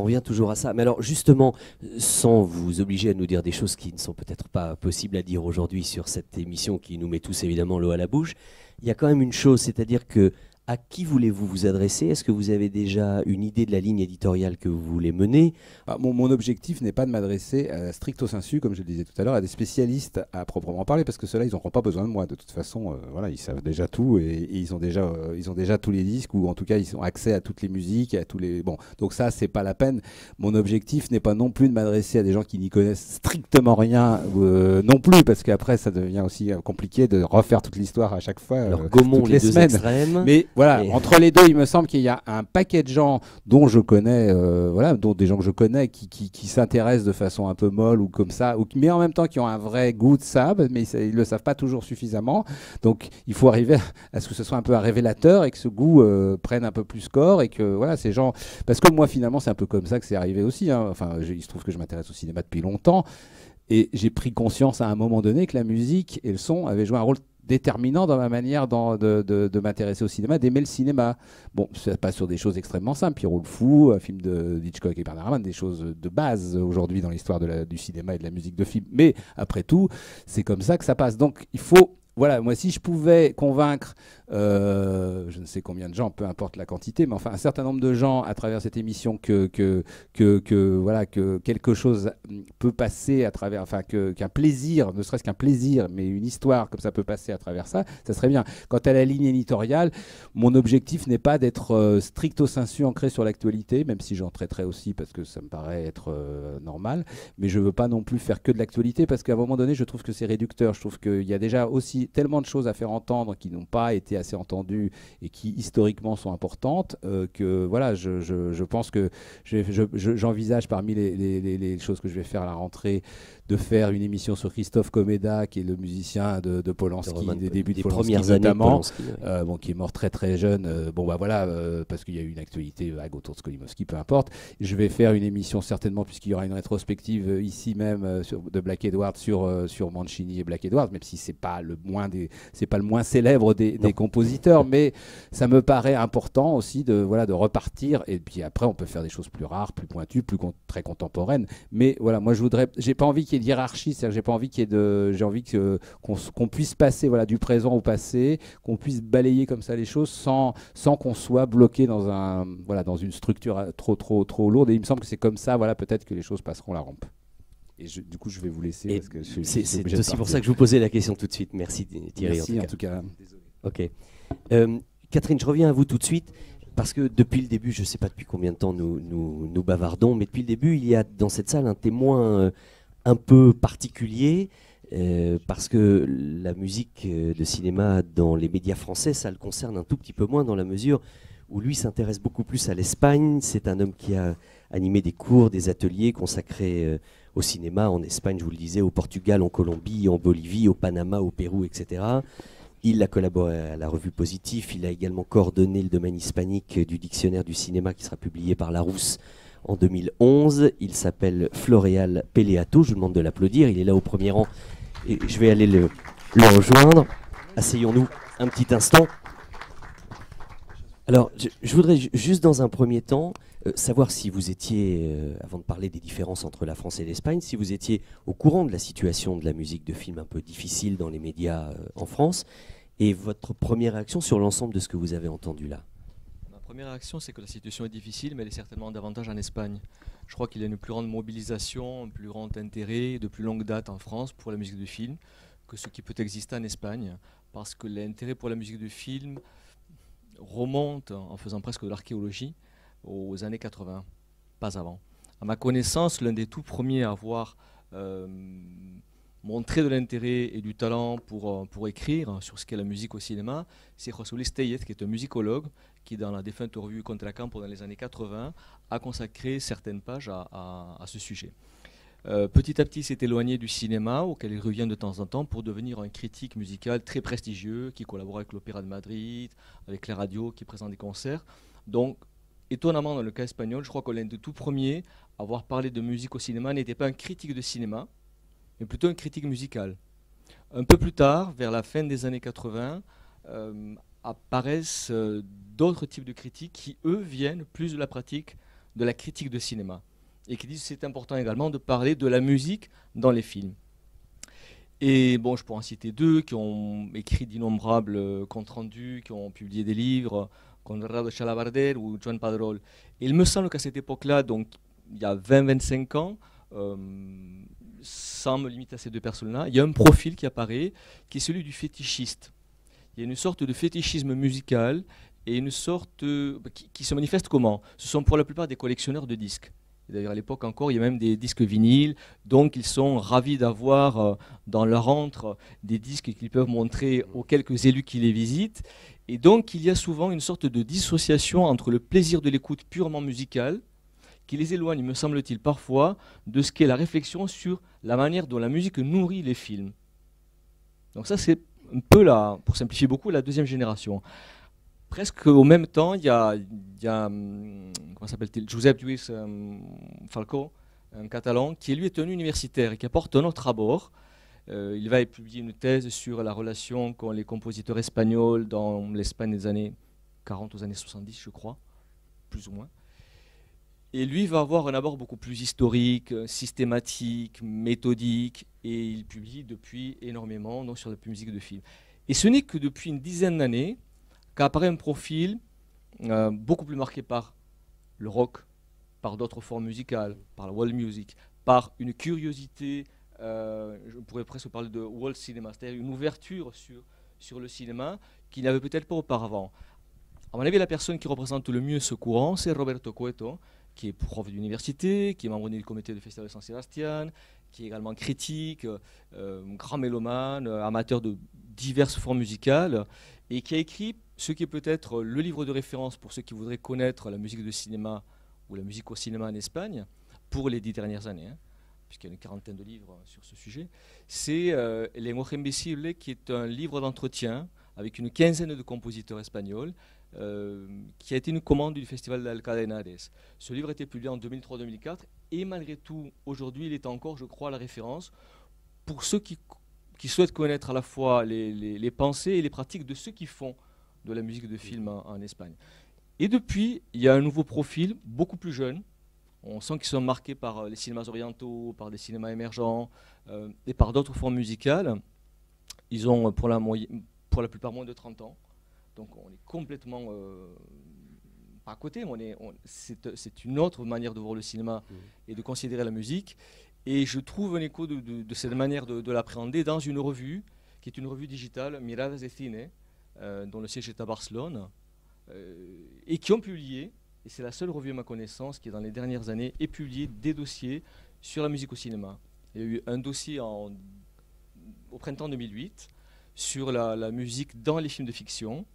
en revient toujours à ça. Mais alors justement, sans vous obliger à nous dire des choses qui ne sont peut-être pas possibles à dire aujourd'hui sur cette émission qui nous met tous évidemment l'eau à la bouche, il y a quand même une chose, c'est-à-dire que à qui voulez-vous vous adresser? Est-ce que vous avez déjà une idée de la ligne éditoriale que vous voulez mener? Mon objectif n'est pas de m'adresser stricto sensu, comme je le disais tout à l'heure, à des spécialistes à proprement parler, parce que ceux-là, ils n'auront pas besoin de moi. De toute façon, voilà, ils savent déjà tout et ils ont déjà tous les disques, ou en tout cas, ils ont accès à toutes les musiques, à tous les. Bon, donc ça, c'est pas la peine. Mon objectif n'est pas non plus de m'adresser à des gens qui n'y connaissent strictement rien non plus, parce qu'après, ça devient aussi compliqué de refaire toute l'histoire à chaque fois. Alors, gommons toutes les deux semaines. extrêmes. Mais voilà, entre les deux, il me semble qu'il y a un paquet de gens dont je connais, dont des gens que je connais qui s'intéressent de façon un peu molle ou comme ça, mais en même temps qui ont un vrai goût de ça, mais ils le savent pas toujours suffisamment. Donc il faut arriver à ce que ce soit un peu un révélateur et que ce goût prenne un peu plus corps et que voilà, ces gens, parce que moi finalement c'est un peu comme ça que c'est arrivé aussi, hein. Enfin, il se trouve que je m'intéresse au cinéma depuis longtemps et j'ai pris conscience à un moment donné que la musique et le son avaient joué un rôle déterminant dans ma manière de m'intéresser au cinéma, d'aimer le cinéma. Bon, ça passe sur des choses extrêmement simples. Pierrot le Fou, un film d'Hitchcock et Bernard Herrmann, des choses de base aujourd'hui dans l'histoire du cinéma et de la musique de film. Mais après tout, c'est comme ça que ça passe. Donc il faut... Voilà, moi, si je pouvais convaincre, je ne sais combien de gens, peu importe la quantité, mais enfin un certain nombre de gens à travers cette émission que quelque chose peut passer à travers, enfin qu'un plaisir, ne serait-ce qu'un plaisir, mais une histoire comme ça peut passer à travers ça, ça serait bien. Quant à la ligne éditoriale, mon objectif n'est pas d'être stricto sensu ancré sur l'actualité, même si j'en traiterai aussi parce que ça me paraît être normal, mais je ne veux pas non plus faire que de l'actualité parce qu'à un moment donné, je trouve que c'est réducteur. Je trouve qu'il y a déjà aussi tellement de choses à faire entendre qui n'ont pas été assez entendues et qui historiquement sont importantes que voilà, je pense que j'envisage parmi les choses que je vais faire à la rentrée de faire une émission sur Christophe Komeda, qui est le musicien de Polanski, des débuts de Polanski premières années notamment, de Polanski, oui. qui est mort très très jeune. Parce qu'il y a eu une actualité vague autour de Skolimowski, peu importe. Je vais faire une émission certainement, puisqu'il y aura une rétrospective ici même de Black Edwards sur Mancini et Black Edwards, même si c'est pas le moins célèbre des compositeurs, mais ça me paraît important aussi de repartir. Et puis après, on peut faire des choses plus rares, plus pointues, très contemporaines. Mais voilà, moi j'ai pas envie qu'il y ait de hiérarchie, c'est-à-dire j'ai pas envie j'ai envie qu'on puisse passer du présent au passé, qu'on puisse balayer comme ça les choses sans qu'on soit bloqué dans une structure trop lourde. Et il me semble que c'est comme ça, peut-être que les choses passeront la rampe. Et du coup, je vais vous laisser. Parce que c'est aussi pour ça que je vous posais la question tout de suite. Merci Thierry. Merci en tout cas. Désolé. Ok. Catherine, je reviens à vous tout de suite. Parce que depuis le début, je ne sais pas depuis combien de temps nous bavardons, mais depuis le début, il y a dans cette salle un témoin un peu particulier, parce que la musique de cinéma dans les médias français, ça le concerne un tout petit peu moins dans la mesure où lui s'intéresse beaucoup plus à l'Espagne. C'est un homme qui a animé des cours, des ateliers consacrés au cinéma en Espagne, je vous le disais, au Portugal, en Colombie, en Bolivie, au Panama, au Pérou, etc. Il a collaboré à la revue Positif, il a également coordonné le domaine hispanique du dictionnaire du cinéma qui sera publié par Larousse en 2011. Il s'appelle Floréal Peleato, je vous demande de l'applaudir, il est là au premier rang et je vais aller le rejoindre. Asseyons-nous un petit instant. Alors, je voudrais juste dans un premier temps savoir si vous étiez, avant de parler des différences entre la France et l'Espagne, si vous étiez au courant de la situation de la musique de film un peu difficile dans les médias en France, et votre première réaction sur l'ensemble de ce que vous avez entendu là. Ma première réaction, c'est que la situation est difficile, mais elle est certainement davantage en Espagne. Je crois qu'il y a une plus grande mobilisation, un plus grand intérêt de plus longue date en France pour la musique de film que ce qui peut exister en Espagne, parce que l'intérêt pour la musique de film remonte, en faisant presque de l'archéologie, aux années 80, pas avant. À ma connaissance, l'un des tout premiers à avoir montré de l'intérêt et du talent pour écrire sur ce qu'est la musique au cinéma, c'est José Luis Tellez, qui est un musicologue, qui dans la défunte revue Conte la Campo dans les années 80 a consacré certaines pages à ce sujet. Petit à petit, il s'est éloigné du cinéma, auquel il revient de temps en temps, pour devenir un critique musical très prestigieux, qui collabore avec l'Opéra de Madrid, avec les radios, qui présente des concerts. Donc, étonnamment, dans le cas espagnol, je crois que l'un des tout premiers à avoir parlé de musique au cinéma n'était pas un critique de cinéma, mais plutôt un critique musical. Un peu plus tard, vers la fin des années 80, apparaissent d'autres types de critiques qui, eux, viennent plus de la pratique de la critique de cinéma. Et qui disent que c'est important également de parler de la musique dans les films. Et bon, je pourrais en citer deux qui ont écrit d'innombrables comptes rendus, qui ont publié des livres, Conrado Chalabarder ou Joan Padrol. Et il me semble qu'à cette époque-là, donc il y a 20-25 ans, sans me limiter à ces deux personnes-là, il y a un profil qui apparaît, qui est celui du fétichiste. Il y a une sorte de fétichisme musical et une sorte qui se manifeste comment? Ce sont pour la plupart des collectionneurs de disques. D'ailleurs, à l'époque encore, il y a même des disques vinyles, donc ils sont ravis d'avoir dans leur antre des disques qu'ils peuvent montrer aux quelques élus qui les visitent. Et donc, il y a souvent une sorte de dissociation entre le plaisir de l'écoute purement musicale, qui les éloigne, me semble-t-il, parfois, de ce qu'est la réflexion sur la manière dont la musique nourrit les films. Donc ça, c'est un peu, pour simplifier beaucoup, la deuxième génération. Presque au même temps, il y a comment s'appelle-t-il, Josep Lluís Falcó, un Catalan, qui lui est un universitaire et qui apporte un autre abord. Il va publier une thèse sur la relation qu'ont les compositeurs espagnols dans l'Espagne des années 40 aux années 70, je crois, plus ou moins. Et lui va avoir un abord beaucoup plus historique, systématique, méthodique, et il publie depuis énormément donc, sur la musique de film. Et ce n'est que depuis une dizaine d'années qu'apparaît un profil beaucoup plus marqué par le rock, par d'autres formes musicales, par la world music, par une curiosité, je pourrais presque parler de world cinema, c'est-à-dire une ouverture sur le cinéma qu'il n'avait peut-être pas auparavant. À mon avis, la personne qui représente le mieux ce courant, c'est Roberto Cueto, qui est prof d'université, qui est membre du comité du Festival de San Sebastián, qui est également critique, grand mélomane, amateur de diverses formes musicales, et qui a écrit ce qui est peut-être le livre de référence pour ceux qui voudraient connaître la musique de cinéma ou la musique au cinéma en Espagne, pour les 10 dernières années, hein, puisqu'il y a une quarantaine de livres sur ce sujet. C'est Lenguaje Invisible, qui est un livre d'entretien avec une quinzaine de compositeurs espagnols, qui a été une commande du Festival d'Alcadenares. Ce livre a été publié en 2003-2004 et malgré tout, aujourd'hui, il est encore, je crois, la référence pour ceux qui souhaitent connaître à la fois les pensées et les pratiques de ceux qui font de la musique de film en Espagne. Et depuis, il y a un nouveau profil, beaucoup plus jeune. On sent qu'ils sont marqués par les cinémas orientaux, par des cinémas émergents et par d'autres formes musicales. Ils ont pour la plupart moins de 30 ans. Donc on est complètement pas à côté, mais c'est une autre manière de voir le cinéma et de considérer la musique. Et je trouve un écho de cette manière de l'appréhender dans une revue, qui est une revue digitale, Miradas de Cine, dont le siège est à Barcelone, et qui ont publié, et c'est la seule revue à ma connaissance qui, dans les dernières années, ait publié des dossiers sur la musique au cinéma. Il y a eu un dossier au printemps 2008 sur la musique dans les films de fiction,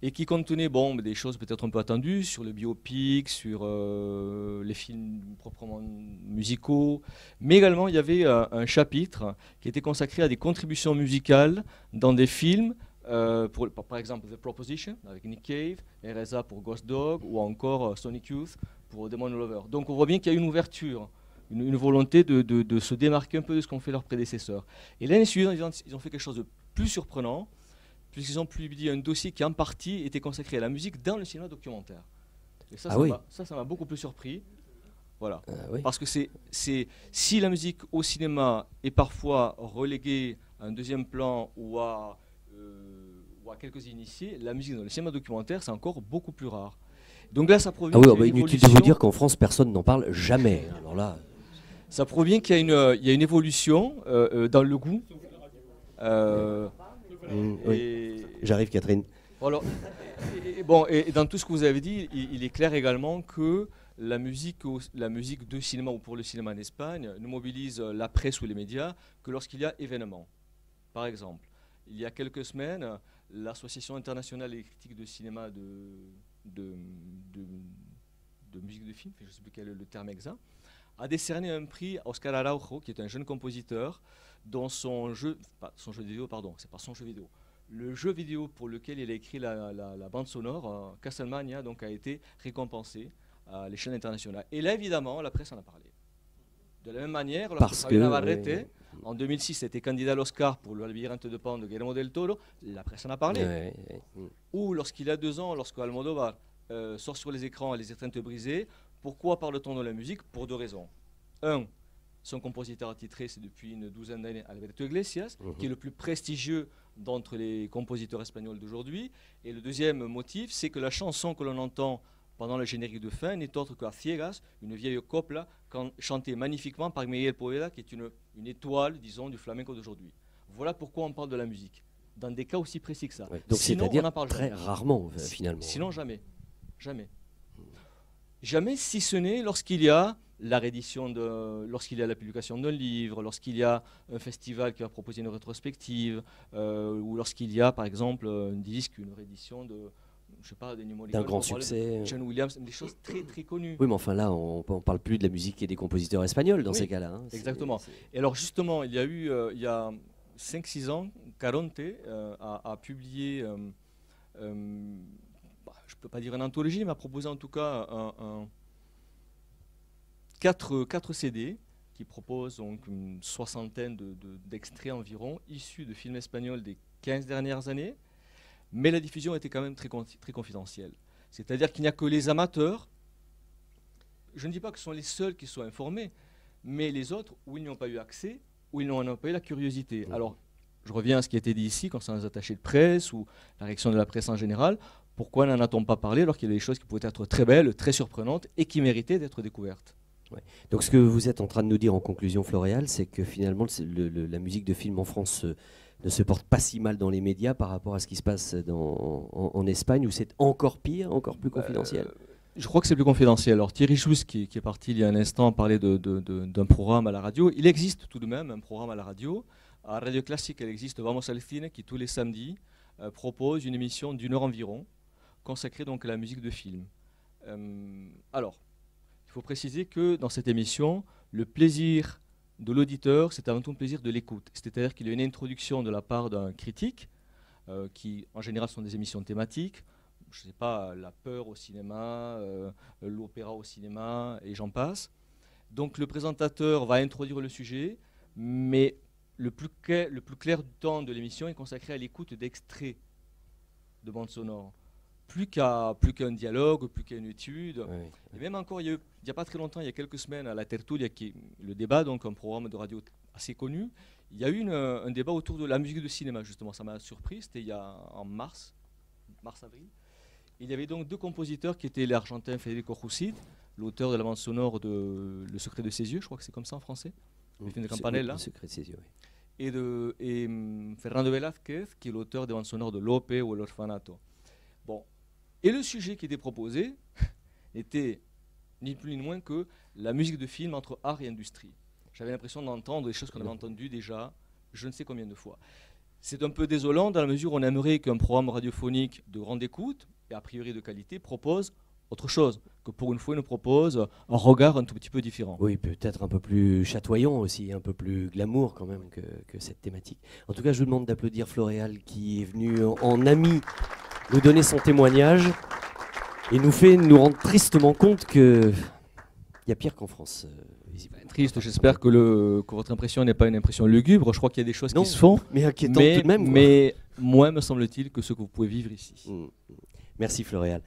et qui contenait des choses peut-être un peu attendues sur le biopic, sur les films proprement musicaux, mais également il y avait un chapitre qui était consacré à des contributions musicales dans des films, par exemple The Proposition avec Nick Cave, RZA pour Ghost Dog, ou encore Sonic Youth pour Demon Lover. Donc on voit bien qu'il y a une ouverture, une volonté de se démarquer un peu de ce qu'ont fait leurs prédécesseurs. Et l'année suivante, ils ont fait quelque chose de plus surprenant, puisqu'ils ont publié un dossier qui en partie était consacré à la musique dans le cinéma documentaire. Et ça m'a beaucoup plus surpris. Voilà. Oui. Parce que si la musique au cinéma est parfois reléguée à un deuxième plan ou à quelques initiés, la musique dans le cinéma documentaire, c'est encore beaucoup plus rare. Donc là, ça provient inutile de vous dire qu'en France, personne n'en parle jamais. Alors là, ça provient qu'il y a une évolution dans le goût. Oui. J'arrive, Catherine. Alors, et dans tout ce que vous avez dit, il est clair également que la musique de cinéma ou pour le cinéma en Espagne ne mobilise la presse ou les médias que lorsqu'il y a événement. Par exemple, il y a quelques semaines, l'Association internationale des critiques de cinéma de musique de film, je ne sais plus quel est le terme exact, a décerné un prix à Oscar Araujo, qui est un jeune compositeur, dont le jeu vidéo pour lequel il a écrit la bande sonore, Castlevania, donc a été récompensé à l'échelle internationale. Et là, évidemment, la presse en a parlé. De la même manière, lorsque Fabio Navarrete, en 2006, était candidat à l'Oscar pour Le Labyrinthe de Pan de Guillermo del Toro, la presse en a parlé. Ou lorsqu'il y a 2 ans, lorsque Almodóvar sort sur les écrans Les Étreintes brisées, Pourquoi parle-t-on de la musique? Pour deux raisons. Un, son compositeur attitré, c'est depuis une douzaine d'années Alberto Iglesias, qui est le plus prestigieux d'entre les compositeurs espagnols d'aujourd'hui. Et le deuxième motif, c'est que la chanson que l'on entend pendant le générique de fin n'est autre que A Ciegas, une vieille copla chantée magnifiquement par Miguel Poveda, qui est une étoile, disons, du flamenco d'aujourd'hui. Voilà pourquoi on parle de la musique, dans des cas aussi précis que ça. Ouais, donc sinon, c'est-à-dire on en parle très jamais. rarement, finalement. Sinon, jamais. Jamais. Jamais, si ce n'est lorsqu'il y a la réédition, lorsqu'il y a la publication d'un livre, lorsqu'il y a un festival qui va proposer une rétrospective, ou lorsqu'il y a, par exemple, un disque, une réédition de, je sais pas, d'un grand succès. John Williams, des choses très très connues. Oui, mais enfin là, on parle plus de la musique et des compositeurs espagnols dans Oui, ces cas-là. Hein. Exactement. Et alors justement, il y a eu, il y a 5-6 ans, Caronte a publié, je ne peux pas dire une anthologie, mais a proposé en tout cas 4 CD qui proposent donc une soixantaine d'extraits environ, issus de films espagnols des 15 dernières années. Mais la diffusion était quand même très confidentielle. C'est-à-dire qu'il n'y a que les amateurs, je ne dis pas que ce sont les seuls qui soient informés, mais les autres, où ils n'y ont pas eu accès, où ils n'ont pas eu la curiosité. Alors, je reviens à ce qui a été dit ici, concernant les attachés de presse, ou la réaction de la presse en général. Pourquoi n'en a-t-on pas parlé alors qu'il y a des choses qui pouvaient être très belles, très surprenantes, et qui méritaient d'être découvertes? Ouais. Donc ce que vous êtes en train de nous dire en conclusion, Floréal, c'est que finalement, la musique de film en France ne se porte pas si mal dans les médias par rapport à ce qui se passe en Espagne, où c'est encore pire, encore plus confidentiel. Je crois que c'est plus confidentiel. Alors Thierry Chous, qui est parti il y a un instant, parlait d'un programme à la radio. Il existe tout de même un programme à la radio. À Radio Classique, il existe Vamos al Cine, qui tous les samedis propose une émission d'1 heure environ, consacrée donc à la musique de film. Alors, il faut préciser que dans cette émission, le plaisir de l'auditeur, c'est avant tout un plaisir de l'écoute. C'est-à-dire qu'il y a une introduction de la part d'un critique, qui en général sont des émissions thématiques, je ne sais pas, la peur au cinéma, l'opéra au cinéma, et j'en passe. Donc le présentateur va introduire le sujet, mais le plus clair du temps de l'émission est consacré à l'écoute d'extraits de bande sonore. Plus qu'un dialogue, plus qu'à une étude. Ouais. Et même encore, il n'y a pas très longtemps, il y a quelques semaines, à la Tertulia, qui est le débat, donc un programme de radio assez connu, il y a eu un débat autour de la musique de cinéma, justement. Ça m'a surpris, c'était en mars-avril. Il y avait donc 2 compositeurs qui étaient l'Argentin Federico Rousside, l'auteur de la bande sonore de Le secret de ses yeux, je crois que c'est comme ça en français, le film de Campanella. Le secret de ses yeux, oui. Et Fernando Velázquez, qui est l'auteur des bandes sonores de Lope ou L'Orfanato. Bon. Et le sujet qui était proposé était ni plus ni moins que la musique de film entre art et industrie. J'avais l'impression d'entendre des choses qu'on avait entendues déjà je ne sais combien de fois. C'est un peu désolant dans la mesure où on aimerait qu'un programme radiophonique de grande écoute et a priori de qualité propose autre chose, que pour une fois il nous propose un regard un tout petit peu différent. Oui, peut-être un peu plus chatoyant aussi, un peu plus glamour quand même que cette thématique. En tout cas, je vous demande d'applaudir Floréal qui est venu en ami nous donner son témoignage et nous rendre tristement compte qu'il y a pire qu'en France. Triste, j'espère que votre impression n'est pas une impression lugubre. Je crois qu'il y a des choses qui se font, mais inquiétantes tout de même. Mais moins me semble-t-il que ce que vous pouvez vivre ici. Merci Floréal.